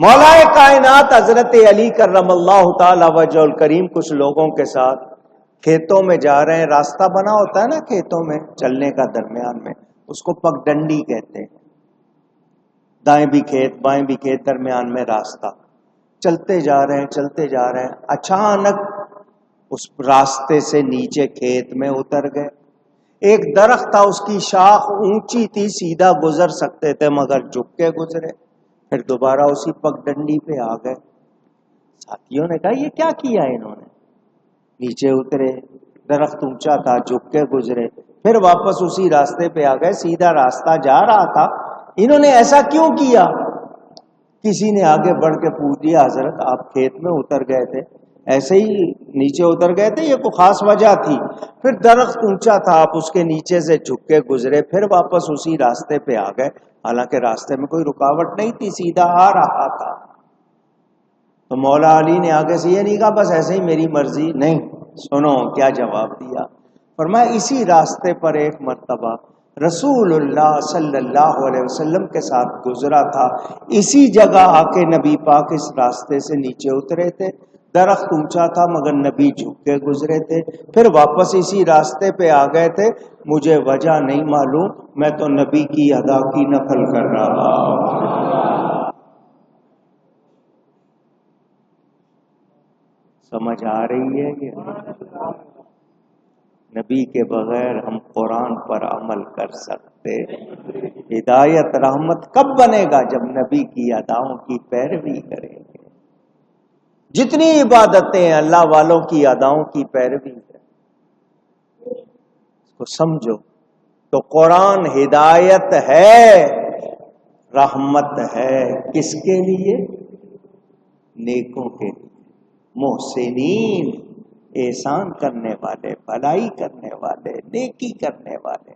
مولا کائنات حضرت علی کرم اللہ تعالی وجہ الکریم کچھ لوگوں کے ساتھ کھیتوں میں جا رہے ہیں. راستہ بنا ہوتا ہے نا کھیتوں میں چلنے کا درمیان میں, اس کو پگڈنڈی کہتے ہیں. دائیں بھی کھیت بائیں بھی کھیت, درمیان میں راستہ. چلتے جا رہے ہیں چلتے جا رہے ہیں, اچانک اس راستے سے نیچے کھیت میں اتر گئے. ایک درخت تھا, اس کی شاخ اونچی تھی, سیدھا گزر سکتے تھے مگر جھک کے گزرے. پھر دوبارہ اسی پگڈنڈی پہ آ گئے. ساتھیوں نے کہا یہ کیا کیا انہوں نے؟ نیچے اترے, درخت اونچا تھا, جھک کے گزرے. پھر واپس اسی راستے پہ آ گئے, سیدھا راستہ جا رہا تھا, انہوں نے ایسا کیوں کیا؟ کسی نے آگے بڑھ کے پوچھ دیا, حضرت آپ کھیت میں اتر گئے تھے, ایسے ہی نیچے اتر گئے تھے, یہ کوئی خاص وجہ تھی؟ پھر درخت اونچا تھا, آپ اس کے نیچے سے جھک کے گزرے, پھر واپس اسی راستے پہ آ گئے, حالانکہ راستے میں کوئی رکاوٹ نہیں تھی, سیدھا آ رہا تھا. تو مولا علی نے آگے سے یہ نہیں کہا بس ایسے ہی میری مرضی, نہیں, سنو کیا جواب دیا. فرمایا اسی راستے پر ایک مرتبہ رسول اللہ صلی اللہ علیہ وسلم کے ساتھ گزرا تھا, اسی جگہ آ کے نبی پاک اس راستے سے نیچے اترے تھے. درخت اونچا تھا مگر نبی جھک کے گزرے تھے, پھر واپس اسی راستے پہ آ گئے تھے. مجھے وجہ نہیں معلوم, میں تو نبی کی ادا کی نقل کر رہا ہوں. سمجھ آ رہی ہے کہ نبی کے بغیر ہم قرآن پر عمل کر سکتے؟ ہدایت رحمت کب بنے گا؟ جب نبی کی اداؤں کی پیروی کریں گے. جتنی عبادتیں ہیں اللہ والوں کی اداؤں کی پیروی ہے, اس کو سمجھو. تو قرآن ہدایت ہے, رحمت ہے, کس کے لیے؟ نیکوں کے لیے, محسنین, احسان کرنے والے, بھلائی کرنے والے, نیکی کرنے والے.